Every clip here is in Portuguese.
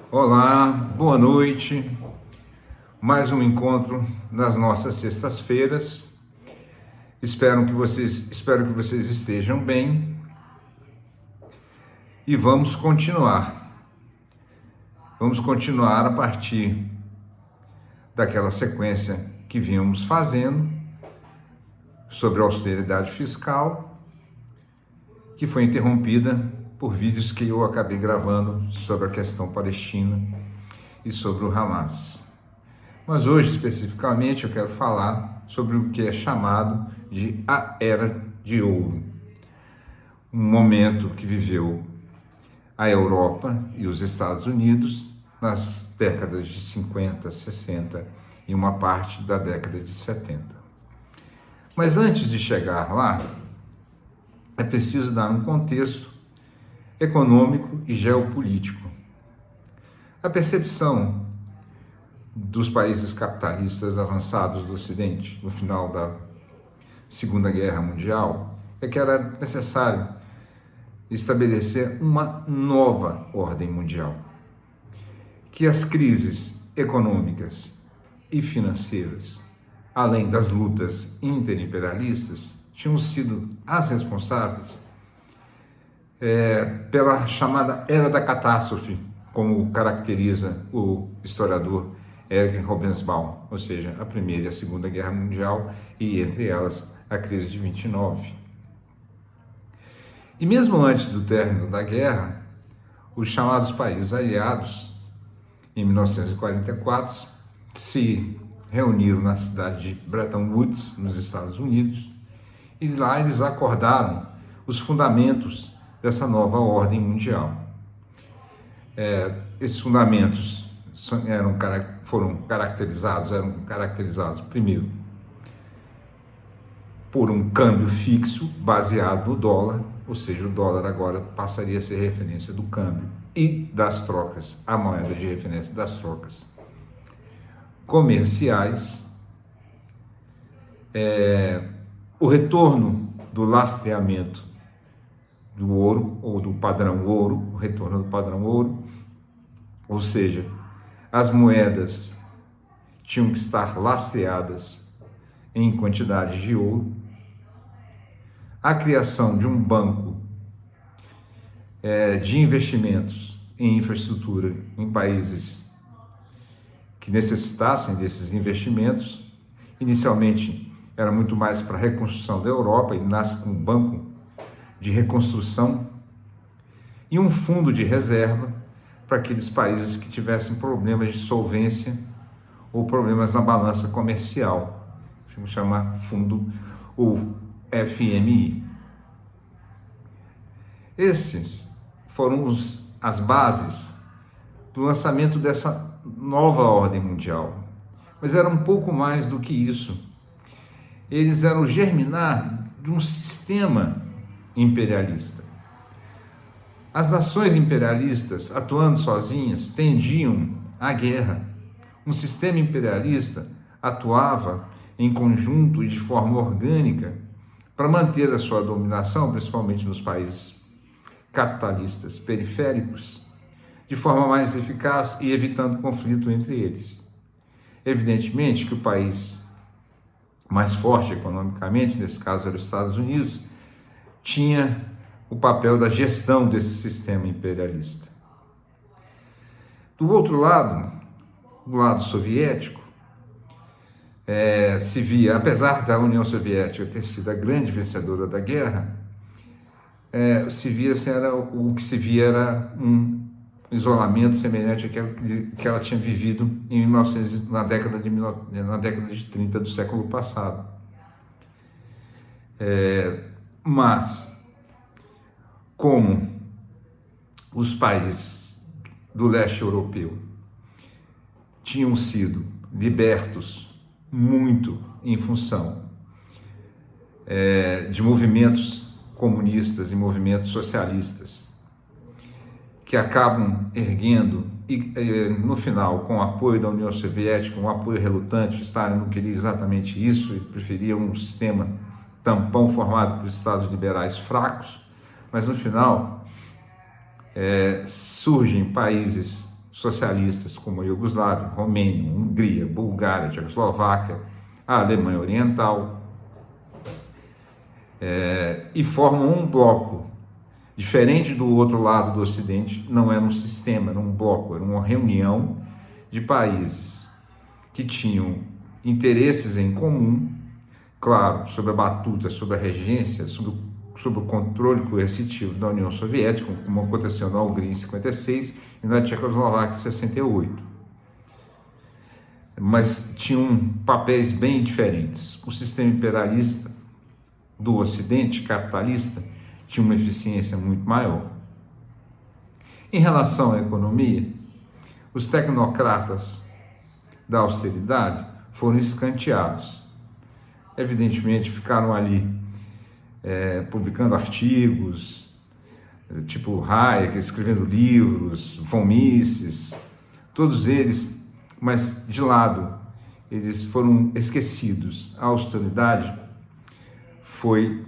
Olá, boa noite. Mais um encontro nas nossas sextas-feiras. Espero que vocês estejam bem e vamos continuar. Vamos continuar a partir daquela sequência que vínhamos fazendo sobre a austeridade fiscal, que foi interrompida por vídeos que eu acabei gravando sobre a questão palestina e sobre o Hamas. Mas hoje, especificamente, eu quero falar sobre o que é chamado de a Era de Ouro. Um momento que viveu a Europa e os Estados Unidos nas décadas de 50, 60 e uma parte da década de 70. Mas antes de chegar lá, é preciso dar um contexto econômico e geopolítico. A percepção dos países capitalistas avançados do Ocidente, no final da Segunda Guerra Mundial, é que era necessário estabelecer uma nova ordem mundial, que as crises econômicas e financeiras, além das lutas interimperialistas, tinham sido as responsáveis pela chamada Era da Catástrofe, como caracteriza o historiador Erwin Hobsbawm, ou seja, a Primeira e a Segunda Guerra Mundial e, entre elas, a crise de 29. E mesmo antes do término da guerra, os chamados países aliados, em 1944, se reuniram na cidade de Bretton Woods, nos Estados Unidos, e lá eles acordaram os fundamentos dessa nova ordem mundial. Esses fundamentos foram caracterizados primeiro por um câmbio fixo baseado no dólar, ou seja, o dólar agora passaria a ser referência do câmbio e das trocas, a moeda de referência das trocas comerciais, o retorno do lastreamento do ouro, ou do padrão ouro, o retorno do padrão ouro, ou seja, as moedas tinham que estar lastreadas em quantidade de ouro, a criação de um banco de investimentos em infraestrutura em países que necessitassem desses investimentos. Inicialmente era muito mais para a reconstrução da Europa, e nasce com um banco de reconstrução e um fundo de reserva para aqueles países que tivessem problemas de solvência ou problemas na balança comercial. Vamos chamar fundo, o FMI. Esses foram as bases do lançamento dessa nova ordem mundial. Mas era um pouco mais do que isso. Eles eram o germinar de um sistema imperialista. As nações imperialistas, atuando sozinhas, tendiam à guerra. Um sistema imperialista atuava em conjunto e de forma orgânica para manter a sua dominação, principalmente nos países capitalistas periféricos, de forma mais eficaz e evitando conflito entre eles. Evidentemente que o país mais forte economicamente, nesse caso era os Estados Unidos, tinha o papel da gestão desse sistema imperialista. Do outro lado, do lado soviético, se via, apesar da União Soviética ter sido a grande vencedora da guerra, o que se via era um isolamento semelhante àquele que ela tinha vivido na década de 30 do século passado. Mas, como os países do leste europeu tinham sido libertos muito em função de movimentos comunistas e movimentos socialistas, que acabam erguendo, e no final, com o apoio da União Soviética, um apoio relutante, Stalin não queria exatamente isso, ele preferia um sistema tampão formado por estados liberais fracos, mas no final surgem países socialistas como a Iugoslávia, Romênia, Hungria, Bulgária, Tchecoslováquia, a Alemanha Oriental, e formam um bloco. Diferente do outro lado do Ocidente, não era um sistema, era um bloco, era uma reunião de países que tinham interesses em comum, claro, sob a batuta, sob a regência, sob o controle coercitivo da União Soviética, como aconteceu na Hungria em 56 e na Tchecoslováquia em 68. Mas tinham papéis bem diferentes. O sistema imperialista do Ocidente, capitalista, tinha uma eficiência muito maior. Em relação à economia, os tecnocratas da austeridade foram escanteados. Evidentemente, ficaram ali publicando artigos, tipo Hayek, escrevendo livros, von Mises, todos eles, mas de lado, eles foram esquecidos. A austeridade foi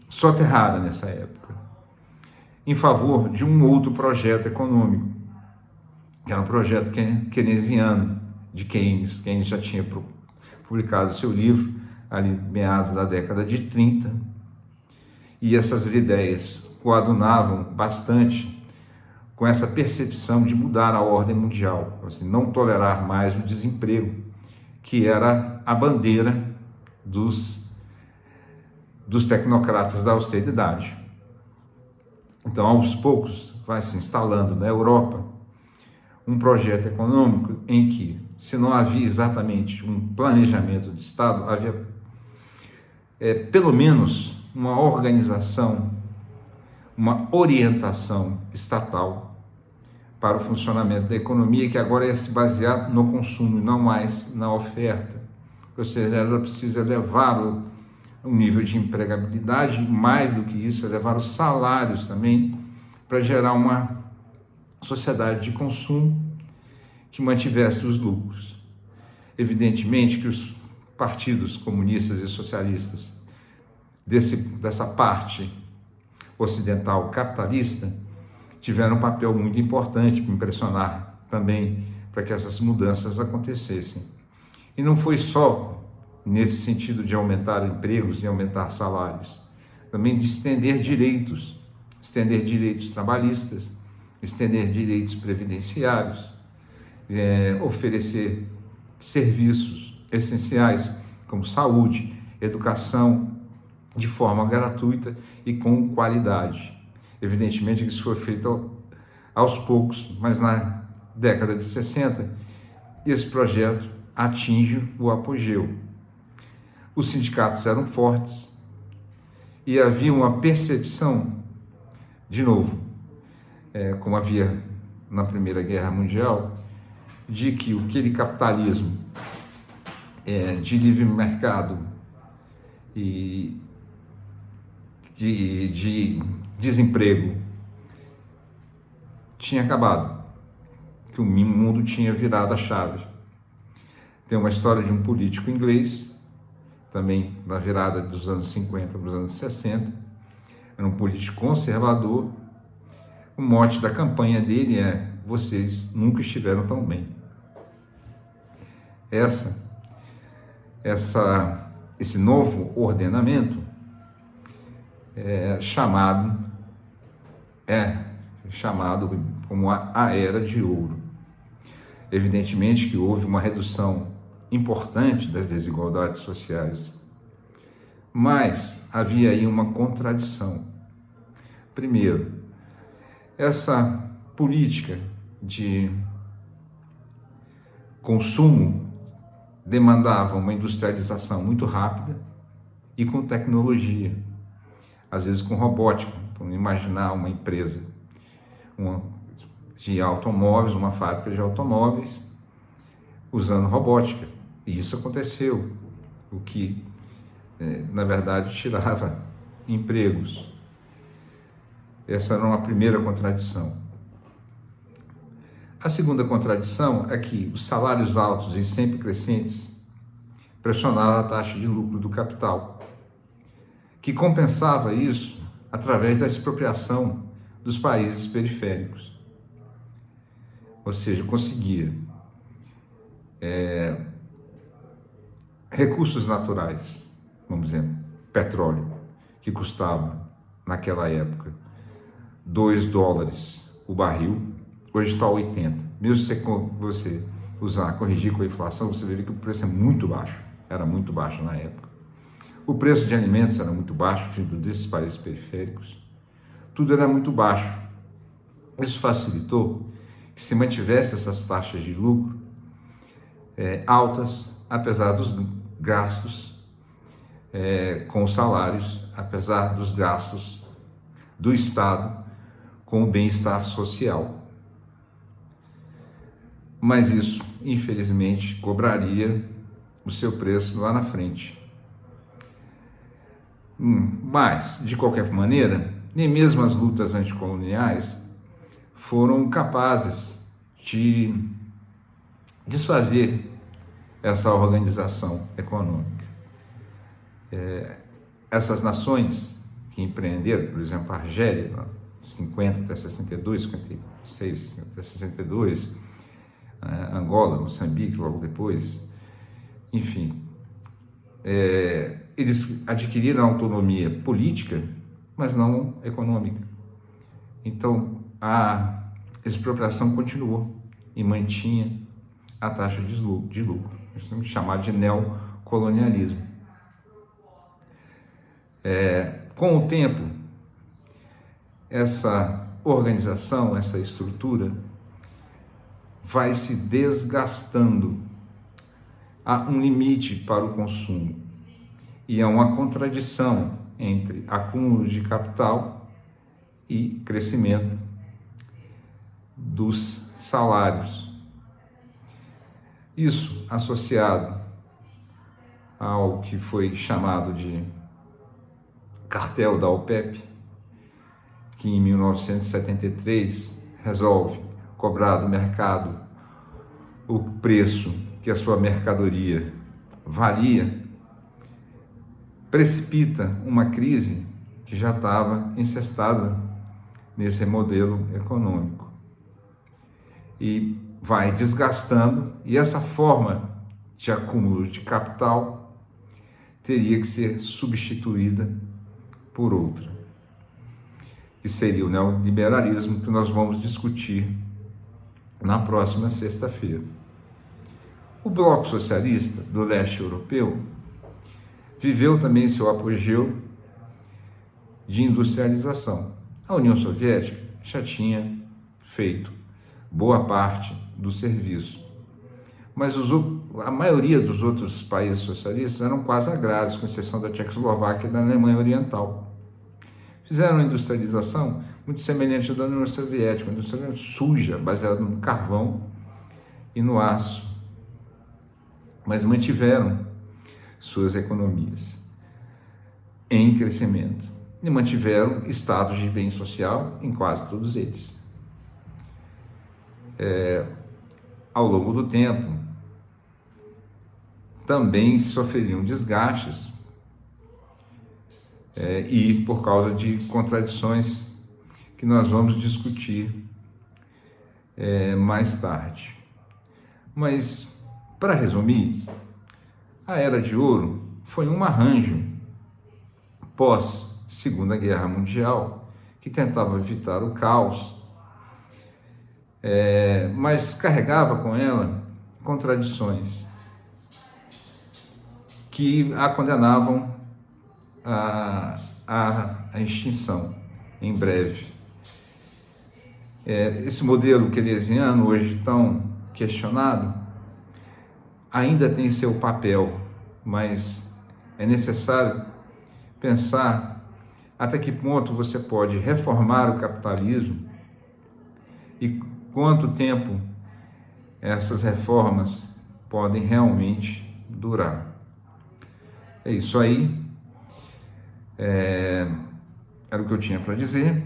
soterrada nessa época, em favor de um outro projeto econômico, que era um projeto keynesiano, de Keynes. Keynes já tinha publicado seu livro ali meados da década de 30, e essas ideias coadunavam bastante com essa percepção de mudar a ordem mundial, assim, não tolerar mais o desemprego, que era a bandeira dos tecnocratas da austeridade. Então, aos poucos, vai se instalando na Europa um projeto econômico em que, se não havia exatamente um planejamento de Estado, havia pelo menos uma organização, uma orientação estatal para o funcionamento da economia, que agora ia se basear no consumo e não mais na oferta. Ou seja, ela precisa elevar um nível de empregabilidade, mais do que isso, elevar os salários também, para gerar uma sociedade de consumo que mantivesse os lucros. Evidentemente que os partidos comunistas e socialistas dessa parte ocidental capitalista tiveram um papel muito importante para impressionar também para que essas mudanças acontecessem. E não foi só nesse sentido de aumentar empregos e aumentar salários, também de estender direitos trabalhistas, estender direitos previdenciários, oferecer serviços essenciais como saúde, educação, de forma gratuita e com qualidade. Evidentemente que isso foi feito aos poucos, mas na década de 60, esse projeto atinge o apogeu. Os sindicatos eram fortes e havia uma percepção, de novo, como havia na Primeira Guerra Mundial, de que aquele capitalismo de livre mercado e de desemprego tinha acabado, que o mundo tinha virado a chave. Tem uma história de um político inglês, também na virada dos anos 50 para os anos 60, era um político conservador. O mote da campanha dele é: vocês nunca estiveram tão bem. Esse novo ordenamento é chamado como a Era de Ouro. Evidentemente que houve uma redução importante das desigualdades sociais, mas havia aí uma contradição. Primeiro, essa política de consumo demandava uma industrialização muito rápida e com tecnologia, às vezes com robótica. Vamos imaginar uma empresa de automóveis, uma fábrica de automóveis, usando robótica. E isso aconteceu, o que, na verdade, tirava empregos. Essa era uma primeira contradição. A segunda contradição é que os salários altos e sempre crescentes pressionaram a taxa de lucro do capital, que compensava isso através da expropriação dos países periféricos. ou seja, conseguia recursos naturais, vamos dizer, petróleo, que custava naquela época $2 o barril, hoje está 80. Mesmo se você corrigir com a inflação, você vê que o preço é muito baixo, era muito baixo na época. O preço de alimentos era muito baixo, vindo desses países periféricos, tudo era muito baixo. Isso facilitou que se mantivesse essas taxas de lucro altas, apesar dos gastos com os salários, apesar dos gastos do Estado com o bem-estar social. Mas isso, infelizmente, cobraria o seu preço lá na frente. Mas, de qualquer maneira, nem mesmo as lutas anticoloniais foram capazes de desfazer essa organização econômica. Essas nações que empreenderam, por exemplo, a Argélia, 50 até 62, 56 até 62, Angola, Moçambique, logo depois, enfim, eles adquiriram autonomia política, mas não econômica. Então, a expropriação continuou e mantinha a taxa de lucro, chamado de neocolonialismo. Com o tempo, essa organização, essa estrutura vai se desgastando. Há um limite para o consumo e há uma contradição entre acúmulo de capital e crescimento dos salários. Isso associado ao que foi chamado de cartel da OPEP, que em 1973 resolve cobrar do mercado o preço que a sua mercadoria valia, precipita uma crise que já estava encestada nesse modelo econômico e vai desgastando, e essa forma de acúmulo de capital teria que ser substituída por outra, que seria o neoliberalismo, que nós vamos discutir na próxima sexta-feira. O Bloco Socialista do Leste Europeu viveu também seu apogeu de industrialização. A União Soviética já tinha feito boa parte do serviço, mas a maioria dos outros países socialistas eram quase agrários, com exceção da Tchecoslováquia e da Alemanha Oriental. Fizeram uma industrialização muito semelhante à da União Soviética, uma industrialização suja, baseada no carvão e no aço, mas mantiveram suas economias em crescimento e mantiveram estados de bem social em quase todos eles. Ao longo do tempo, também sofreriam desgastes e por causa de contradições que nós vamos discutir mais tarde. Mas, para resumir, a Era de Ouro foi um arranjo pós-Segunda Guerra Mundial que tentava evitar o caos, mas carregava com ela contradições que a condenavam à extinção em breve. Esse modelo keynesiano, hoje tão questionado, ainda tem seu papel, mas é necessário pensar até que ponto você pode reformar o capitalismo e quanto tempo essas reformas podem realmente durar. É isso aí. Era o que eu tinha para dizer.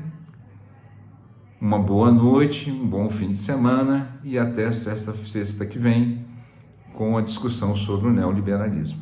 Uma boa noite, um bom fim de semana e até sexta que vem com a discussão sobre o neoliberalismo.